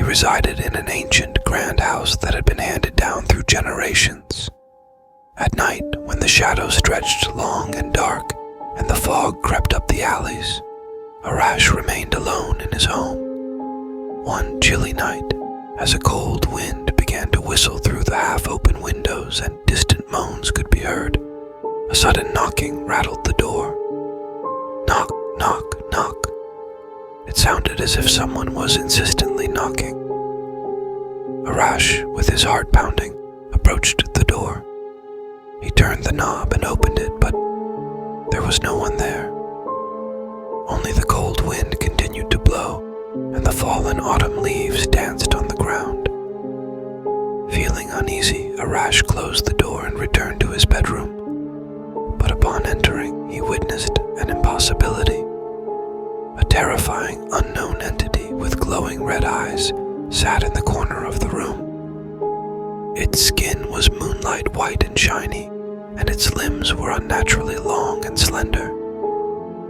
He resided in an ancient grand house that had been handed down through generations. At night, when the shadows stretched long and dark and the fog crept up the alleys, Arash remained alone in his home. One chilly night, as a cold wind began to whistle through the half-open windows and distant moans could be heard, a sudden knocking rattled the door. Knock, knock, knock. It sounded as if someone was insistently knocking. Arash, with his heart pounding, approached the door. He turned the knob and opened it, but there was no one there. Only the cold wind continued to blow, and the fallen autumn leaves danced on the ground. Feeling uneasy, Arash closed the door and returned to his bedroom. But upon entering, he witnessed an impossibility. A terrifying, unknown entity with glowing red eyes sat in the corner of the room. Its skin was moonlight white and shiny, and its limbs were unnaturally long and slender.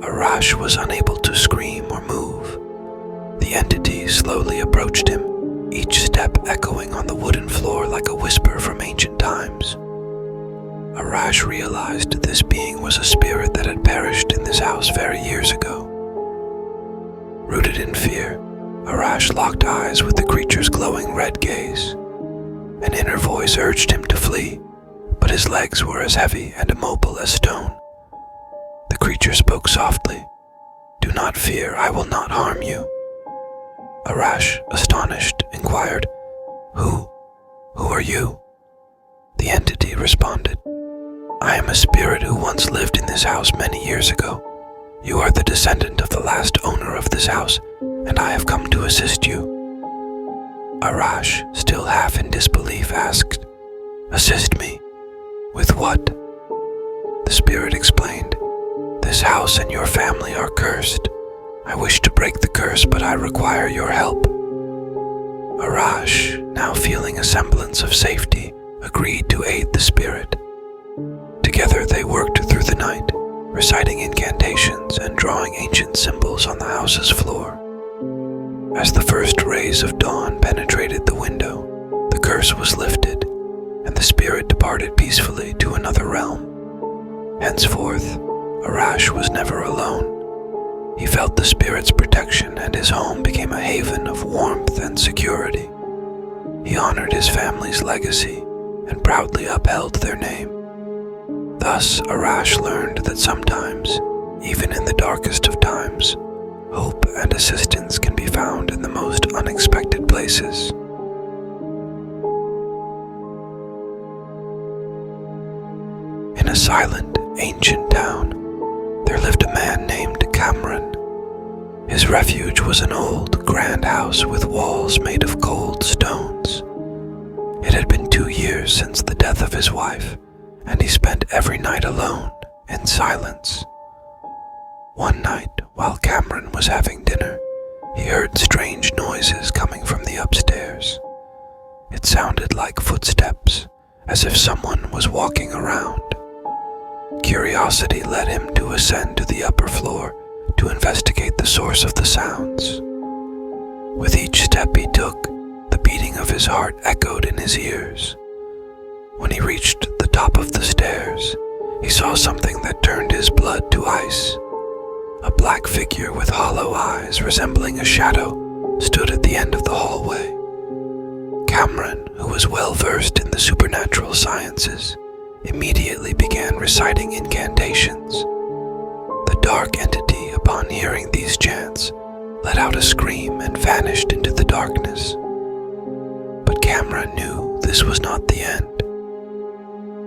Arash was unable to scream or move. The entity slowly approached him, each step echoing on the wooden floor like a whisper from ancient times. Arash realized this being was a spirit that had perished in this house very years ago. Rooted in fear, Arash locked eyes with the creature's glowing red gaze. An inner voice urged him to flee, but his legs were as heavy and immobile as stone. The creature spoke softly. "Do not fear, I will not harm you." Arash, astonished, inquired, Who are you?" The entity responded, "I am a spirit who once lived in this house many years ago. You are the descendant of the last owner of this house, and I have come to assist you." Arash, still half in disbelief, asked, "Assist me? With what?" The spirit explained, "This house and your family are cursed. I wish to break the curse, but I require your help." Arash, now feeling a semblance of safety, agreed to aid the spirit. Together they worked through the night, reciting incantations and drawing ancient symbols on the house's floor. As the first rays of dawn penetrated the window, the curse was lifted, and the spirit departed peacefully to another realm. Henceforth, Arash was never alone. He felt the spirit's protection, and his home became a haven of warmth and security. He honored his family's legacy and proudly upheld their name. Thus, Arash learned that sometimes, even in the darkest of times, hope and assistance can be found in the most unexpected places. In a silent, ancient town, there lived a man named Cameron. His refuge was an old, grand house with walls made of cold stones. It had been 2 years since the death of his wife, and he spent every night alone, in silence. One night, while Cameron was having dinner, he heard strange noises coming from the upstairs. It sounded like footsteps, as if someone was walking around. Curiosity led him to ascend to the upper floor to investigate the source of the sounds. With each step he took, the beating of his heart echoed in his ears. When he reached the top of the stairs, he saw something that turned his blood to ice. A black figure with hollow eyes resembling a shadow stood at the end of the hallway. Cameron, who was well versed in the supernatural sciences, immediately began reciting incantations. The dark entity, upon hearing these chants, let out a scream and vanished into the darkness. But Cameron knew this was not the end.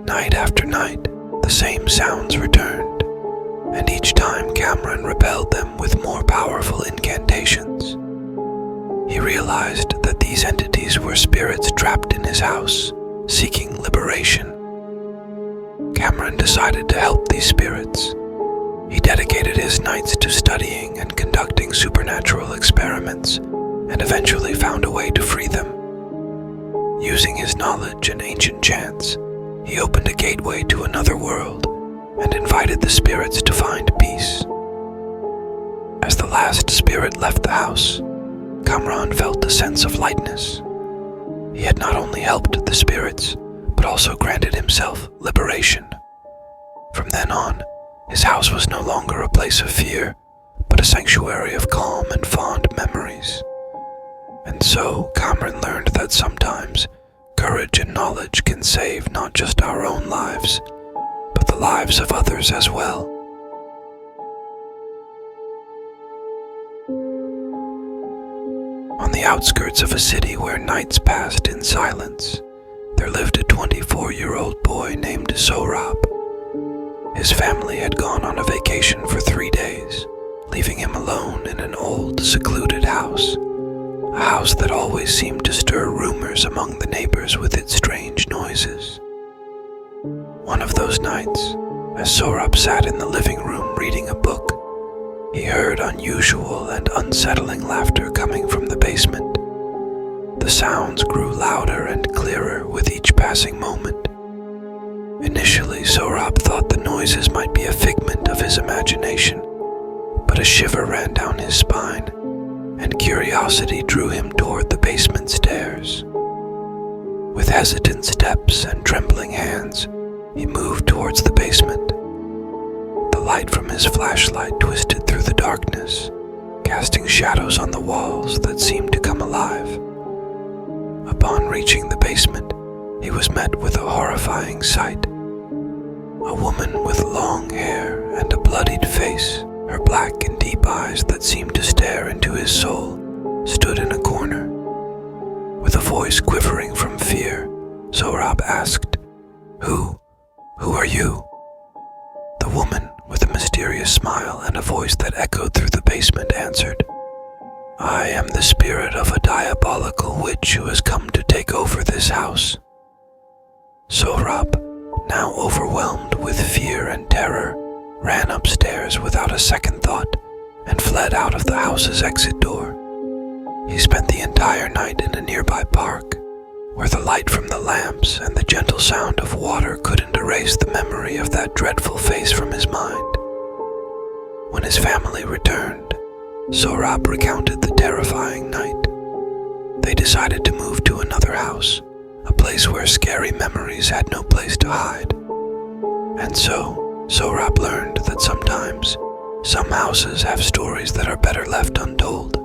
Night after night, the same sounds returned, and each time Cameron repelled them with more powerful incantations. He realized that these entities were spirits trapped in his house, seeking liberation. Cameron decided to help these spirits. He dedicated his nights to studying and conducting supernatural experiments, and eventually found a way to free them. Using his knowledge and ancient chants, he opened a gateway to another world and invited the spirits to find peace. As the last spirit left the house, Kamran felt a sense of lightness. He had not only helped the spirits, but also granted himself liberation. From then on, his house was no longer a place of fear, but a sanctuary of calm and fond memories. And so, Kamran learned that sometimes courage and knowledge can save not just our own lives, but the lives of others as well. On the outskirts of a city where nights passed in silence, there lived a 24-year-old boy named Sohrab. His family had gone on a vacation for 3 days, leaving him alone in an old, secluded house, a house that always seemed to stir rumors among the neighbors with its strange noises. One of those nights, as Sohrab sat in the living room reading a book, he heard unusual and unsettling laughter coming from the basement. The sounds grew louder and clearer with each passing moment. Initially, Sohrab thought the noises might be a figment of his imagination, but a shiver ran down his spine, and curiosity drew him toward the basement stairs. With hesitant steps and trembling hands, he moved towards the basement. The light from his flashlight twisted through the darkness, casting shadows on the walls that seemed to come alive. Upon reaching the basement, he was met with a horrifying sight. A woman with long hair and a bloodied face, her black and deep eyes that seemed to stare into his soul, stood in a corner. With a voice quivering from fear, Sohrab asked, Who are you?" The woman, with a mysterious smile and a voice that echoed through the basement, answered, "I am the spirit of a diabolical witch who has come to take over this house." Sohrab, now overwhelmed with fear and terror, ran upstairs without a second thought and fled out of the house's exit door. He spent the entire night in a nearby park, where the light from the lamps and the gentle sound of water couldn't erase the memory of that dreadful face from his mind. When his family returned, Sohrab recounted the terrifying night. They decided to move to another house, a place where scary memories had no place to hide. And so, Sohrab learned that sometimes some houses have stories that are better left untold.